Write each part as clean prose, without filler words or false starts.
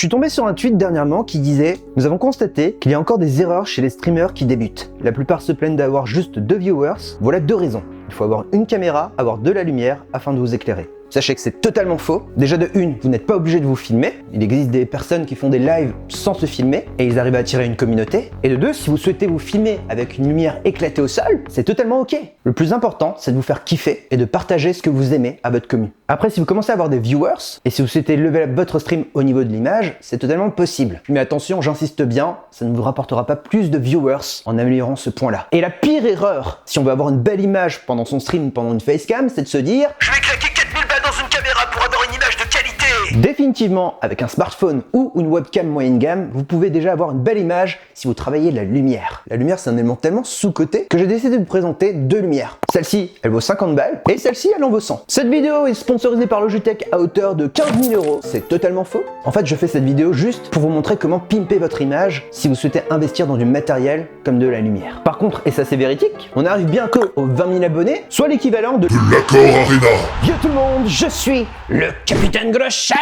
suis tombé sur un tweet dernièrement qui disait « Nous avons constaté qu'il y a encore des erreurs chez les streamers qui débutent. La plupart se plaignent d'avoir juste 2 viewers. Voilà 2 raisons. Il faut avoir une caméra, avoir de la lumière afin de vous éclairer. » Sachez que c'est totalement faux. Déjà de une, vous n'êtes pas obligé de vous filmer. Il existe des personnes qui font des lives sans se filmer et ils arrivent à attirer une communauté. Et de deux, si vous souhaitez vous filmer avec une lumière éclatée au sol, c'est totalement ok. Le plus important, c'est de vous faire kiffer et de partager ce que vous aimez à votre commu. Après, si vous commencez à avoir des viewers et si vous souhaitez level up votre stream au niveau de l'image, c'est totalement possible. Mais attention, j'insiste bien, ça ne vous rapportera pas plus de viewers en améliorant ce point-là. Et la pire erreur, si on veut avoir une belle image pendant son stream, pendant une facecam, c'est de se dire « Je vais claquer 4000 balles dans une caméra pour avoir une image de qualité !» Définitivement, avec un smartphone ou une webcam moyenne gamme, vous pouvez déjà avoir une belle image si vous travaillez la lumière. La lumière, c'est un élément tellement sous-coté que j'ai décidé de vous présenter 2 lumières. Celle-ci, elle vaut 50 balles et celle-ci, elle en vaut 100. Cette vidéo est sponsorisée par Logitech à hauteur de 15 000 €. C'est totalement faux. En fait, je fais cette vidéo juste pour vous montrer comment pimper votre image si vous souhaitez investir dans du matériel comme de la lumière. Par contre, et ça c'est véridique, on arrive bientôt aux 20 000 abonnés, soit l'équivalent de L'accord Arena. Yo tout le monde, je suis le Capitaine Groscha.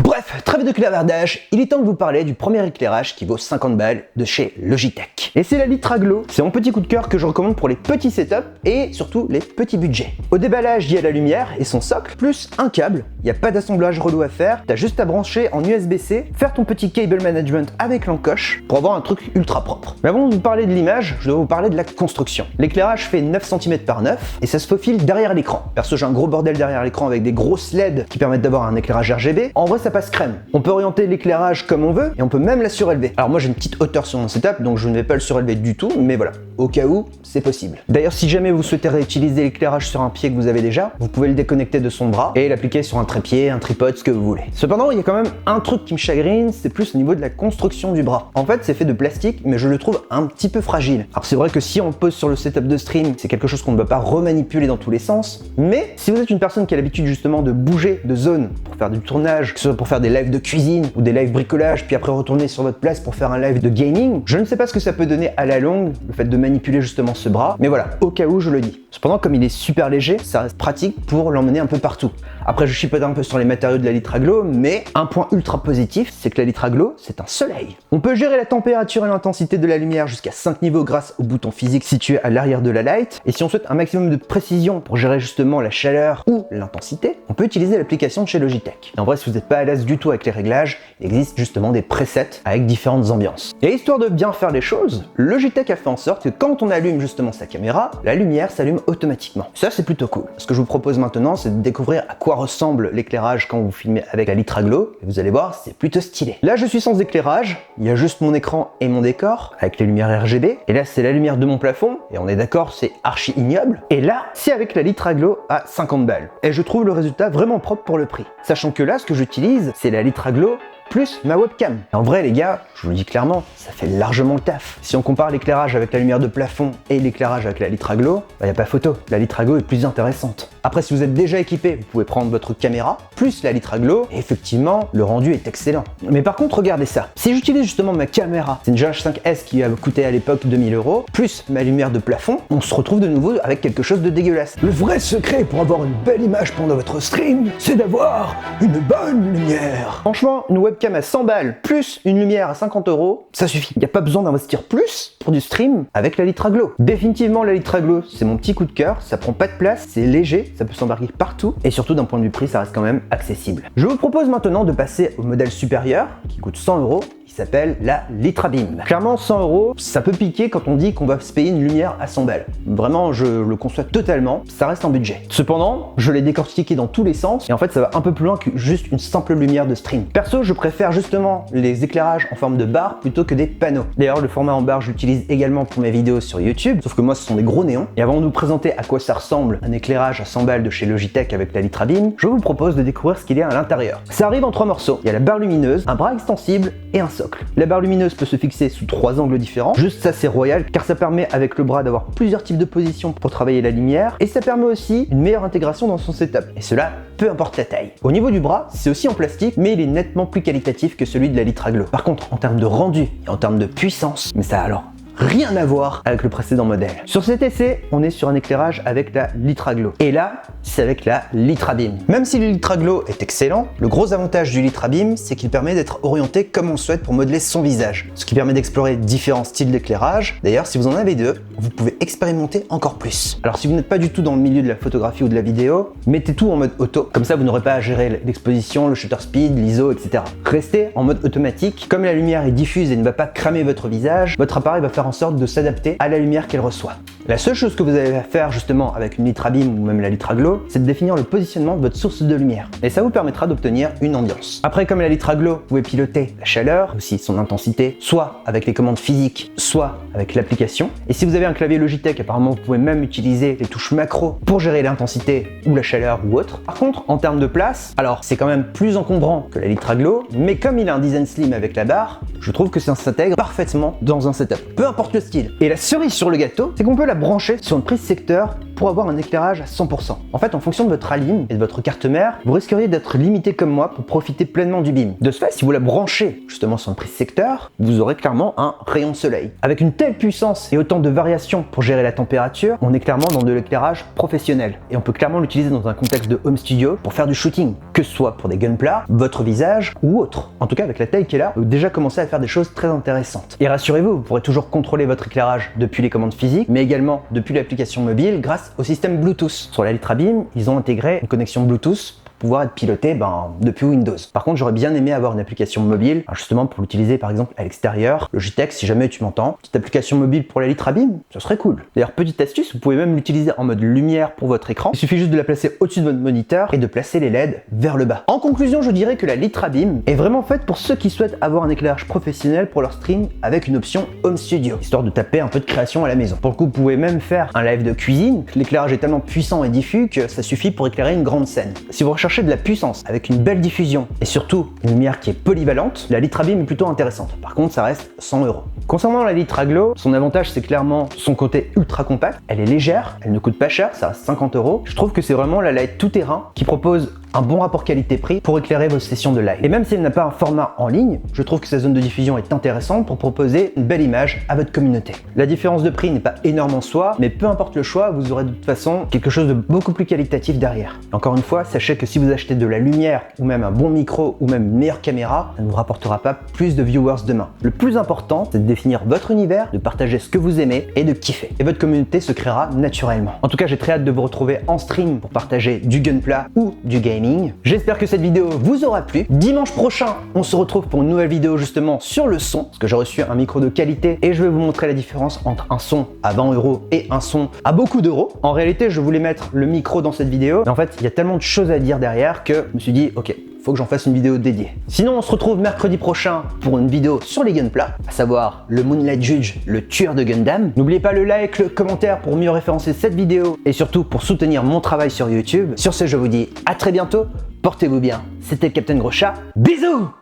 Bref, trêve de clavardage, il est temps de vous parler du premier éclairage qui vaut 50 balles de chez Logitech. Et c'est la Litra Glow, c'est mon petit coup de cœur que je recommande pour les petits setups et surtout les petits budgets. Au déballage, il y a la lumière et son socle, plus un câble, il n'y a pas d'assemblage relou à faire, t'as juste à brancher en USB-C, faire ton petit cable management avec l'encoche pour avoir un truc ultra propre. Mais avant de vous parler de l'image, je dois vous parler de la construction. L'éclairage fait 9 cm par 9 et ça se faufile derrière l'écran. Perso, j'ai un gros bordel derrière l'écran avec des grosses LED qui permettent d'avoir un éclairage RGB. En vrai, ça passe crème. On peut orienter l'éclairage comme on veut et on peut même la surélever. Alors moi, j'ai une petite hauteur sur mon setup, donc je ne vais pas le surélever du tout, mais voilà, au cas où, c'est possible. D'ailleurs, si jamais vous souhaitez réutiliser l'éclairage sur un pied que vous avez déjà, vous pouvez le déconnecter de son bras et l'appliquer sur un trépied, un tripode, ce que vous voulez. Cependant, il y a quand même un truc qui me chagrine, c'est plus au niveau de la construction du bras. En fait, c'est fait de plastique, mais je le trouve un petit peu fragile. Alors c'est vrai que si on le pose sur le setup de stream, c'est quelque chose qu'on ne va pas remanipuler dans tous les sens, mais si vous êtes une personne qui a l'habitude justement de bouger de zone pour faire du tournage, que ce soit pour faire des lives de cuisine ou des lives bricolage, puis après retourner sur votre place pour faire un live de gaming, je ne sais pas ce que ça peut donner à la longue, le fait de manipuler justement ce bras, mais voilà, au cas où je le dis. Cependant, comme il est super léger, ça reste pratique pour l'emmener un peu partout. Après, je chipote un peu sur les matériaux de la Litra Glow, mais un point ultra positif, c'est que la Litra Glow, c'est un soleil. On peut gérer la température et l'intensité de la lumière jusqu'à 5 niveaux grâce au bouton physique situé à l'arrière de la light. Et si on souhaite un maximum de précision pour gérer justement la chaleur ou l'intensité, on peut utiliser l'application de chez Logitech. Et en vrai, si vous n'êtes pas à l'aise du tout avec les réglages, il existe justement des presets avec différentes ambiances. Et histoire de bien faire les choses, Logitech a fait en sorte que quand on allume justement sa caméra, la lumière s'allume automatiquement. Ça, c'est plutôt cool. Ce que je vous propose maintenant, c'est de découvrir à quoi ressemble l'éclairage quand vous filmez avec la Litra Glow. Et vous allez voir, c'est plutôt stylé. Là, je suis sans éclairage. Il y a juste mon écran et mon décor avec les lumières RGB. Et là, c'est la lumière de mon plafond. Et on est d'accord, c'est archi ignoble. Et là, c'est avec la Litra Glow à 50 balles. Et je trouve le résultat vraiment propre pour le prix. Sachant que là, ce que j'utilise, c'est la Litra Glow plus ma webcam. Et en vrai les gars, je vous le dis clairement, ça fait largement le taf. Si on compare l'éclairage avec la lumière de plafond et l'éclairage avec la Litra Glow, bah y a pas photo, la Litra Glow est plus intéressante. Après si vous êtes déjà équipé, vous pouvez prendre votre caméra plus la Litra Glow et effectivement le rendu est excellent. Mais par contre regardez ça, si j'utilise justement ma caméra, c'est une GH5S qui a coûté à l'époque 2000 €, plus ma lumière de plafond, on se retrouve de nouveau avec quelque chose de dégueulasse. Le vrai secret pour avoir une belle image pendant votre stream, c'est d'avoir une bonne lumière. Franchement, une webcam à 100 balles plus une lumière à 50 €, ça suffit. Il n'y a pas besoin d'investir plus pour du stream avec la Litra Glow. Définitivement la Litra Glow, c'est mon petit coup de cœur, ça prend pas de place, c'est léger, ça peut s'embarquer partout et surtout d'un point de vue prix, ça reste quand même accessible. Je vous propose maintenant de passer au modèle supérieur qui coûte 100 €. Qui s'appelle la Litra Beam. Clairement 100 €, ça peut piquer quand on dit qu'on va se payer une lumière à 100 balles. Vraiment, je le conçois totalement, ça reste un budget. Cependant, je l'ai décortiqué dans tous les sens et en fait ça va un peu plus loin que juste une simple lumière de stream. Perso, je préfère justement les éclairages en forme de barre plutôt que des panneaux. D'ailleurs, le format en barre, je l'utilise également pour mes vidéos sur YouTube, sauf que moi ce sont des gros néons. Et avant de vous présenter à quoi ça ressemble un éclairage à 100 balles de chez Logitech avec la Litra Beam, je vous propose de découvrir ce qu'il y a à l'intérieur. Ça arrive en 3 morceaux. Il y a la barre lumineuse, un bras extensible et un socle. La barre lumineuse peut se fixer sous 3 angles différents, juste ça c'est royal car ça permet avec le bras d'avoir plusieurs types de positions pour travailler la lumière et ça permet aussi une meilleure intégration dans son setup et cela peu importe la taille. Au niveau du bras, c'est aussi en plastique mais il est nettement plus qualitatif que celui de la Litra Glow. Par contre en termes de rendu et en termes de puissance, mais ça alors rien à voir avec le précédent modèle. Sur cet essai, on est sur un éclairage avec la Litraglo. Et là, c'est avec la Litrabeam. Même si le Litraglo est excellent, le gros avantage du Litrabeam, c'est qu'il permet d'être orienté comme on le souhaite pour modeler son visage. Ce qui permet d'explorer différents styles d'éclairage. D'ailleurs, si vous en avez deux, vous pouvez expérimenter encore plus. Alors si vous n'êtes pas du tout dans le milieu de la photographie ou de la vidéo, mettez tout en mode auto. Comme ça, vous n'aurez pas à gérer l'exposition, le shutter speed, l'ISO, etc. Restez en mode automatique. Comme la lumière est diffuse et ne va pas cramer votre visage, votre appareil va faire en sorte de s'adapter à la lumière qu'elle reçoit. La seule chose que vous avez à faire justement avec une Litrabeam ou même la Litraglo, c'est de définir le positionnement de votre source de lumière. Et ça vous permettra d'obtenir une ambiance. Après, comme la Litraglo, vous pouvez piloter la chaleur, aussi son intensité, soit avec les commandes physiques, soit avec l'application. Et si vous avez un clavier Logitech, apparemment vous pouvez même utiliser les touches macro pour gérer l'intensité ou la chaleur ou autre. Par contre, en termes de place, alors c'est quand même plus encombrant que la Litraglo, mais comme il a un design slim avec la barre, je trouve que ça s'intègre parfaitement dans un setup, peu importe le style. Et la cerise sur le gâteau, c'est qu'on peut la brancher sur une prise secteur pour avoir un éclairage à 100%. En fait, en fonction de votre alim et de votre carte mère, vous risqueriez d'être limité comme moi pour profiter pleinement du beam. De ce fait, si vous la branchez justement sur une prise secteur, vous aurez clairement un rayon de soleil. Avec une telle puissance et autant de variations pour gérer la température, on est clairement dans de l'éclairage professionnel. Et on peut clairement l'utiliser dans un contexte de home studio pour faire du shooting, que ce soit pour des gunpla, votre visage ou autre. En tout cas, avec la taille qu'elle a, vous déjà commencer à faire des choses très intéressantes. Et rassurez-vous, vous pourrez toujours contrôler votre éclairage depuis les commandes physiques, mais également depuis l'application mobile grâce au système Bluetooth. Sur la Litrabeam, ils ont intégré une connexion Bluetooth pour pouvoir être piloté depuis Windows. Par contre, j'aurais bien aimé avoir une application mobile, justement pour l'utiliser par exemple à l'extérieur. Logitech, si jamais tu m'entends, petite application mobile pour la Litrabeam, ce serait cool. D'ailleurs, petite astuce, vous pouvez même l'utiliser en mode lumière pour votre écran. Il suffit juste de la placer au-dessus de votre moniteur et de placer les LED vers le bas. En conclusion, je dirais que la Litrabeam est vraiment faite pour ceux qui souhaitent avoir un éclairage professionnel pour leur stream avec une option Home Studio, histoire de taper un peu de création à la maison. Pour le coup, vous pouvez même faire un live de cuisine. L'éclairage est tellement puissant et diffus que ça suffit pour éclairer une grande scène. Si vous recherchez de la puissance avec une belle diffusion et surtout une lumière qui est polyvalente, la Litrabeam est plutôt intéressante. Par contre, ça reste 100 €. Concernant la Litraglo, son avantage c'est clairement son côté ultra compact. Elle est légère, elle ne coûte pas cher, ça reste 50 €. Je trouve que c'est vraiment la light tout terrain qui propose un bon rapport qualité-prix pour éclairer vos sessions de live. Et même si elle n'a pas un format en ligne, je trouve que sa zone de diffusion est intéressante pour proposer une belle image à votre communauté. La différence de prix n'est pas énorme en soi, mais peu importe le choix, vous aurez de toute façon quelque chose de beaucoup plus qualitatif derrière. Encore une fois, sachez que si vous achetez de la lumière ou même un bon micro ou même une meilleure caméra, ça ne vous rapportera pas plus de viewers demain. Le plus important, c'est de définir votre univers, de partager ce que vous aimez et de kiffer. Et votre communauté se créera naturellement. En tout cas, j'ai très hâte de vous retrouver en stream pour partager du gunpla ou du gaming. J'espère que cette vidéo vous aura plu. Dimanche prochain, on se retrouve pour une nouvelle vidéo justement sur le son, parce que j'ai reçu un micro de qualité et je vais vous montrer la différence entre un son à 20 € et un son à beaucoup d'euros. En réalité, je voulais mettre le micro dans cette vidéo, mais en fait, il y a tellement de choses à dire derrière que je me suis dit, ok, faut que j'en fasse une vidéo dédiée. Sinon, on se retrouve mercredi prochain pour une vidéo sur les gunpla, à savoir le Moonlight Judge, le tueur de Gundam. N'oubliez pas le like, le commentaire pour mieux référencer cette vidéo et surtout pour soutenir mon travail sur YouTube. Sur ce, je vous dis à très bientôt, portez-vous bien. C'était le Captain Gros Chat, bisous!